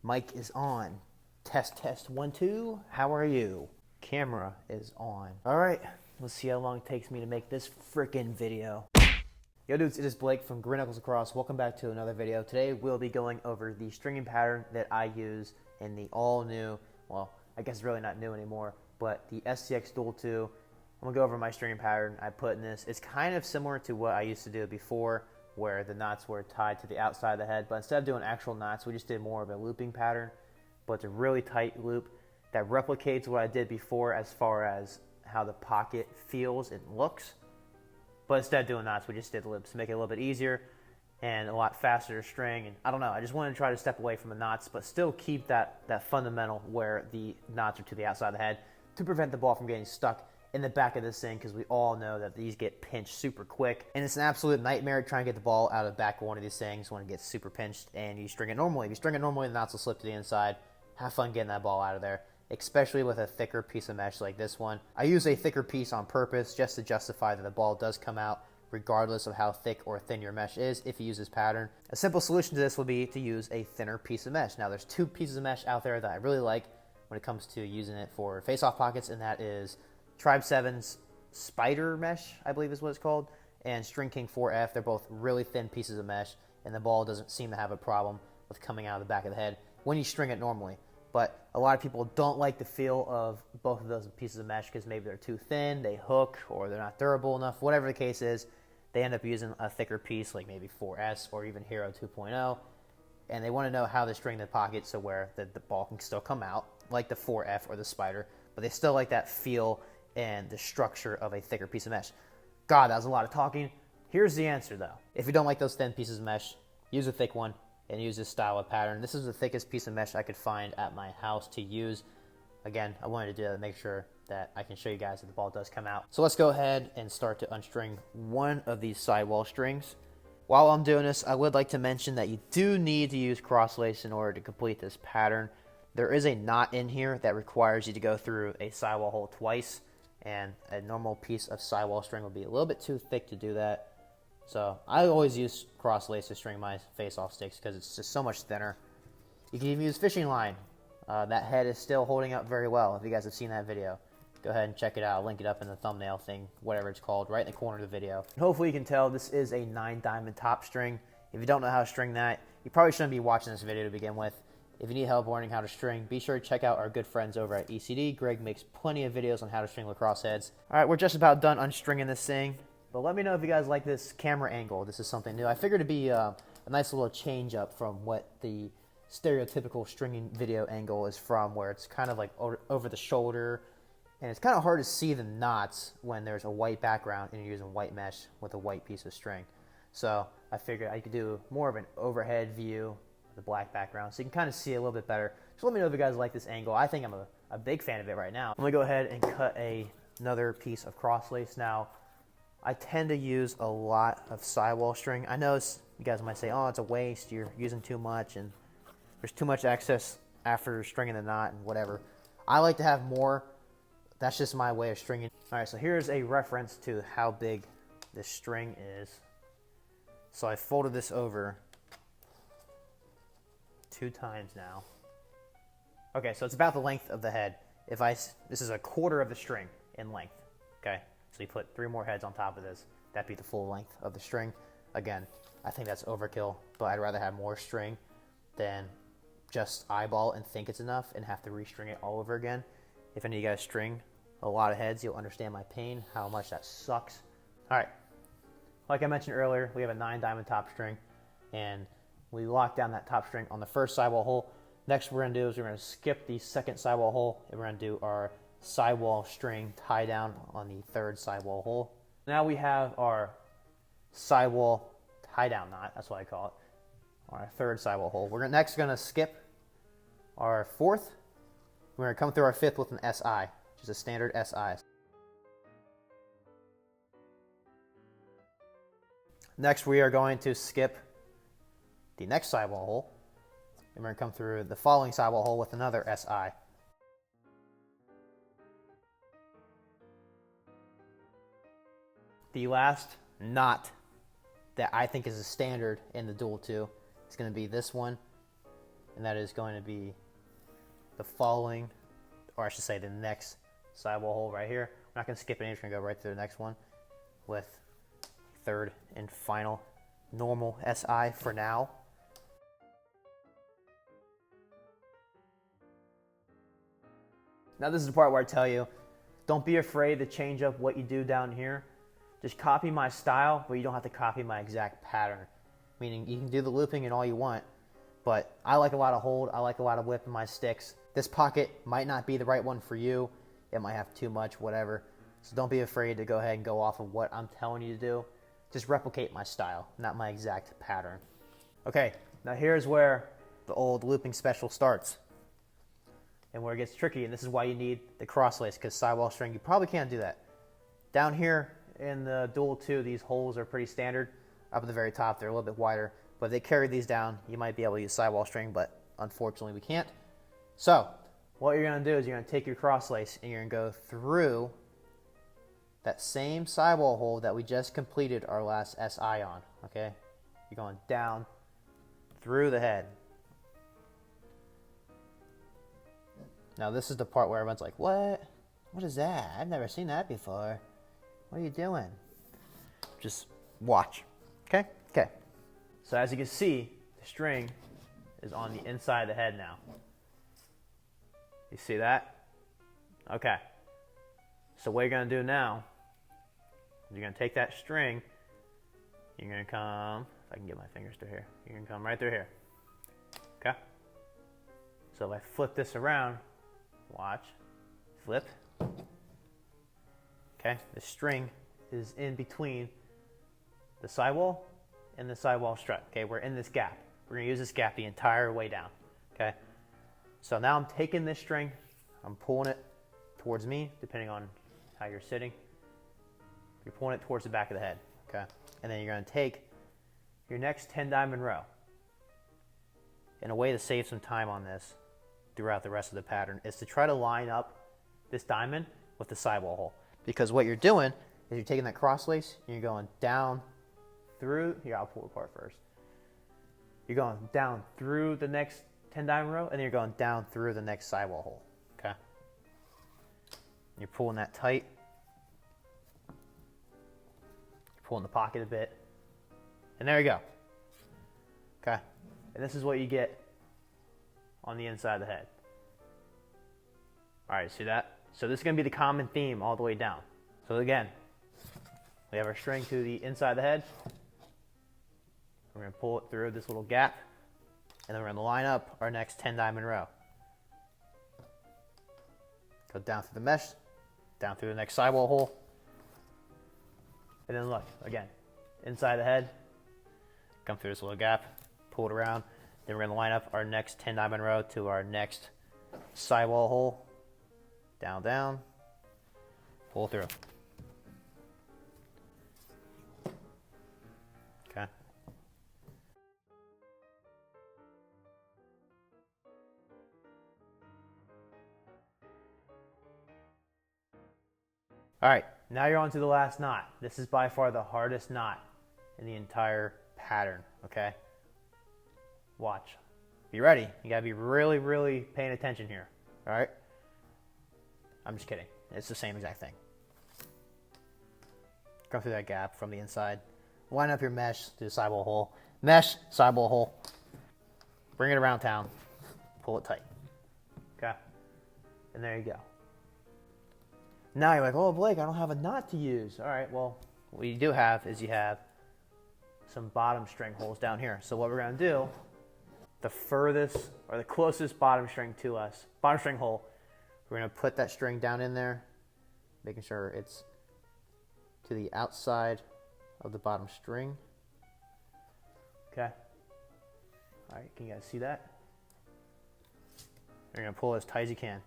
Mic is on. Test, test, 1, 2. How are you? Camera is on. All right, let's see how long it takes me to make this freaking video. Yo dudes, it is Blake from Green Knuckles Across. Welcome back to another video. Today we'll be going over the stringing pattern that I use in the all new, well, I guess it's really not new anymore, but the STX Duel II. I'm gonna go over my stringing pattern I put in this. It's kind of similar to what I used to do before, where the knots were tied to the outside of the head, but instead of doing actual knots, we just did more of a looping pattern, but it's a really tight loop that replicates what I did before as far as how the pocket feels and looks. But instead of doing knots, we just did loops to make it a little bit easier and a lot faster to string. And I don't know, I just wanted to try to step away from the knots, but still keep that fundamental where the knots are to the outside of the head to prevent the ball from getting stuck in the back of this thing, because we all know that these get pinched super quick. And it's an absolute nightmare trying to get the ball out of the back of one of these things when it gets super pinched and you string it normally. If you string it normally, the knots will slip to the inside. Have fun getting that ball out of there, especially with a thicker piece of mesh like this one. I use a thicker piece on purpose just to justify that the ball does come out regardless of how thick or thin your mesh is if you use this pattern. A simple solution to this would be to use a thinner piece of mesh. Now there's two pieces of mesh out there that I really like when it comes to using it for face-off pockets, and that is Tribe 7's Spider Mesh, I believe is what it's called, and String King 4F. They're both really thin pieces of mesh, and the ball doesn't seem to have a problem with coming out of the back of the head when you string it normally. But a lot of people don't like the feel of both of those pieces of mesh because maybe they're too thin, they hook, or they're not durable enough. Whatever the case is, they end up using a thicker piece like maybe 4S or even Hero 2.0, and they want to know how to string the pocket so where the ball can still come out like the 4F or the Spider, but they still like that feel and the structure of a thicker piece of mesh. God, that was a lot of talking. Here's the answer though. If you don't like those thin pieces of mesh, use a thick one and use this style of pattern. This is the thickest piece of mesh I could find at my house to use. Again, I wanted to do that to make sure that I can show you guys that the ball does come out. So let's go ahead and start to unstring one of these sidewall strings. While I'm doing this, I would like to mention that you do need to use cross lace in order to complete this pattern. There is a knot in here that requires you to go through a sidewall hole twice, and a normal piece of sidewall string will be a little bit too thick to do that. So I always use cross lace to string my face-off sticks because it's just so much thinner. You can even use fishing line. That head is still holding up very well. If you guys have seen that video, go ahead and check it out. I'll link it up in the thumbnail thing, whatever it's called, right in the corner of the video. And hopefully you can tell this is a 9-diamond top string. If you don't know how to string that, you probably shouldn't be watching this video to begin with. If you need help learning how to string, be sure to check out our good friends over at ECD. Greg makes plenty of videos on how to string lacrosse heads. All right, we're just about done unstringing this thing, but let me know if you guys like this camera angle. This is something new. I figured it'd be a nice little change up from what the stereotypical stringing video angle is from, where it's kind of like over the shoulder, and it's kind of hard to see the knots when there's a white background and you're using white mesh with a white piece of string. So I figured I could do more of an overhead view, the black background, so you can kind of see a little bit better. So let me know if you guys like this angle. I think I'm a big fan of it right now. I'm gonna go ahead and cut another piece of cross lace. Now, I tend to use a lot of sidewall string. I know you guys might say, oh, it's a waste, you're using too much, and there's too much excess after stringing the knot and whatever. I like to have more. That's just my way of stringing. All right, so here's a reference to how big this string is. So I folded this over 2 times now. Okay, so it's about the length of the head. This is a quarter of the string in length, okay? So you put 3 more heads on top of this. That'd be the full length of the string. Again, I think that's overkill, but I'd rather have more string than just eyeball and think it's enough and have to restring it all over again. If any of you guys string a lot of heads, you'll understand my pain, how much that sucks. All right, like I mentioned earlier, we have a 9-diamond top string, and we lock down that top string on the first sidewall hole. Next what we're gonna do is we're gonna skip the second sidewall hole, and we're gonna do our sidewall string tie down on the third sidewall hole. Now we have our sidewall tie down knot, that's what I call it, on our third sidewall hole. We're next gonna skip our fourth. We're gonna come through our fifth with an SI, which is a standard SI. Next we are going to skip the next sidewall hole, and we're going to come through the following sidewall hole with another SI. The last knot that I think is a standard in the Duel II is going to be this one and that is going to be the following, or I should say the next sidewall hole right here. I'm not going to skip any, we're going to go right to the next one with third and final normal SI for now. Now this is the part where I tell you, don't be afraid to change up what you do down here. Just copy my style, but you don't have to copy my exact pattern. Meaning you can do the looping and all you want, but I like a lot of hold, I like a lot of whip in my sticks. This pocket might not be the right one for you. It might have too much, whatever. So don't be afraid to go ahead and go off of what I'm telling you to do. Just replicate my style, not my exact pattern. Okay, now here's where the old looping special starts and where it gets tricky, and this is why you need the cross lace, because sidewall string, you probably can't do that. Down here in the Duel II, these holes are pretty standard. Up at the very top, they're a little bit wider, but if they carry these down, you might be able to use sidewall string, but unfortunately we can't. So what you're gonna do is you're gonna take your cross lace and you're gonna go through that same sidewall hole that we just completed our last SI on, okay? You're going down through the head. Now this is the part where everyone's like, what? What is that? I've never seen that before. What are you doing? Just watch, okay? Okay. So as you can see, the string is on the inside of the head now. You see that? Okay. So what you're gonna do now, you're gonna take that string, you're gonna come, if I can get my fingers through here, you're gonna come right through here, okay? So if I flip this around, watch, flip, okay? The string is in between the sidewall and the sidewall strut, okay? We're in this gap. We're gonna use this gap the entire way down, okay? So now I'm taking this string, I'm pulling it towards me, depending on how you're sitting. You're pulling it towards the back of the head, okay? And then you're gonna take your next 10 diamond row. And a way to save some time on this throughout the rest of the pattern is to try to line up this diamond with the sidewall hole. Because what you're doing is you're taking that cross lace and you're going down through, here I'll pull it apart first. You're going down through the next 10 diamond row and then you're going down through the next sidewall hole, okay? You're pulling that tight. You're pulling the pocket a bit. And there you go. Okay. And this is what you get on the inside of the head. All right, see that? So this is going to be the common theme all the way down. So again, we have our string to the inside of the head. We're going to pull it through this little gap. And then we're going to line up our next 10 diamond row. Go down through the mesh, down through the next sidewall hole. And then look, again, inside the head, come through this little gap, pull it around. Then we're going to line up our next 10 diamond row to our next sidewall hole. Down, down, pull through. Okay. All right, now you're on to the last knot. This is by far the hardest knot in the entire pattern, okay? Watch. Be ready. You gotta be really, really paying attention here, all right? I'm just kidding. It's the same exact thing. Come through that gap from the inside. Line up your mesh to the sidewall hole. Mesh, sidewall hole. Bring it around town. Pull it tight, okay? And there you go. Now you're like, oh, Blake, I don't have a knot to use. All right, well, what you do have is you have some bottom string holes down here. So what we're gonna do, the furthest or the closest bottom string to us, bottom string hole, we're gonna put that string down in there, making sure it's to the outside of the bottom string. Okay. All right, can you guys see that? You're gonna pull as tight as you can.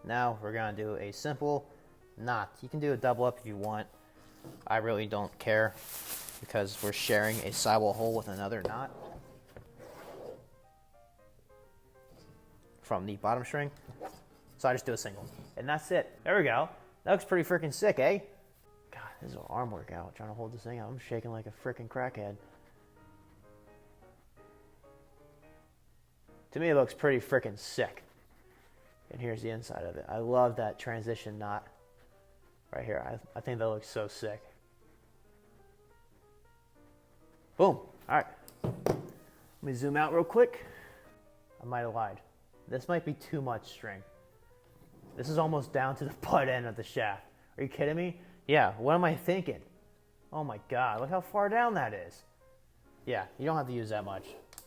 Now we're gonna do a simple knot. You can do a double up if you want. I really don't care because we're sharing a sidewall hole with another knot from the bottom string. So I just do a single. And that's it. There we go. That looks pretty freaking sick, eh? God, this is an arm workout trying to hold this thing out. I'm shaking like a freaking crackhead. To me, it looks pretty freaking sick. And here's the inside of it. I love that transition knot right here. I think that looks so sick. Boom. All right. Let me zoom out real quick. I might have lied. This might be too much string. This is almost down to the butt end of the shaft. Are you kidding me? Yeah, what am I thinking? Oh my God, look how far down that is. Yeah, you don't have to use that much.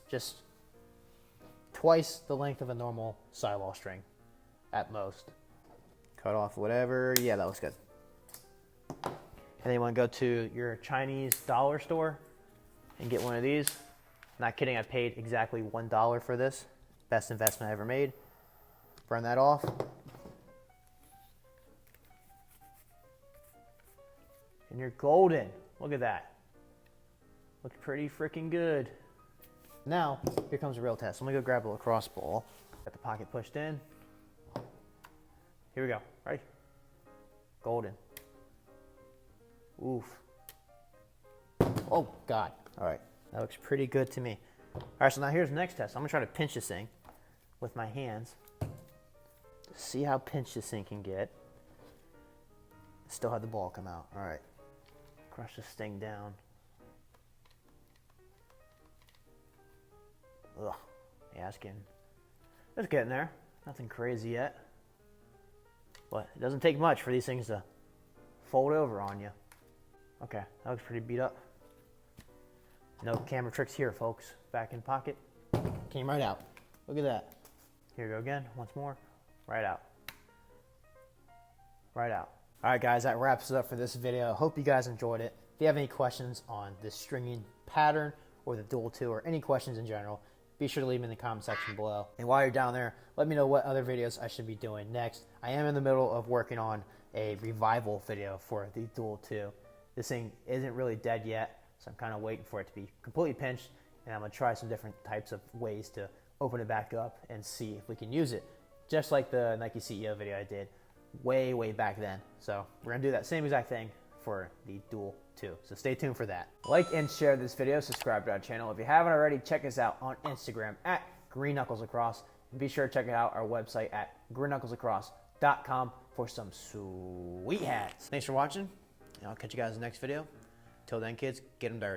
Just twice the length of a normal sidewall string at most. Cut off whatever. Yeah, that looks good. And then you want to go to your Chinese dollar store and get one of these. Not kidding, I paid exactly $1 for this. Best investment I ever made. Burn that off. And you're golden. Look at that. Looks pretty freaking good. Now, here comes the real test. Let me go grab a lacrosse ball. Got the pocket pushed in. Here we go. Ready? Golden. Oof. Oh, God. All right. That looks pretty good to me. All right, so now here's the next test. I'm going to try to pinch this thing with my hands. See how pinched this thing can get. Still have the ball come out. All right. Crush this thing down. Ugh. Yeah, it's getting there. Nothing crazy yet. But it doesn't take much for these things to fold over on you. Okay, that looks pretty beat up. No camera tricks here, folks. Back in pocket. Came right out. Look at that. Here we go again. Once more. Right out. Right out. All right, guys, that wraps it up for this video. Hope you guys enjoyed it. If you have any questions on this stringing pattern or the Duel II or any questions in general, be sure to leave them in the comment section below. And while you're down there, let me know what other videos I should be doing next. I am in the middle of working on a revival video for the Duel II. This thing isn't really dead yet, so I'm kind of waiting for it to be completely pinched, and I'm going to try some different types of ways to open it back up and see if we can use it, just like the Nike CEO video I did way back then. So we're going to do that same exact thing for the Duel II. So stay tuned for that. Like and share this video, subscribe to our channel. If you haven't already, check us out on Instagram at Green Knuckles Lacrosse. And be sure to check out our website at greenknucklesLacrosse.com for some sweet hats. Thanks for watching, and I'll catch you guys in the next video. Till then, kids, get them dirty.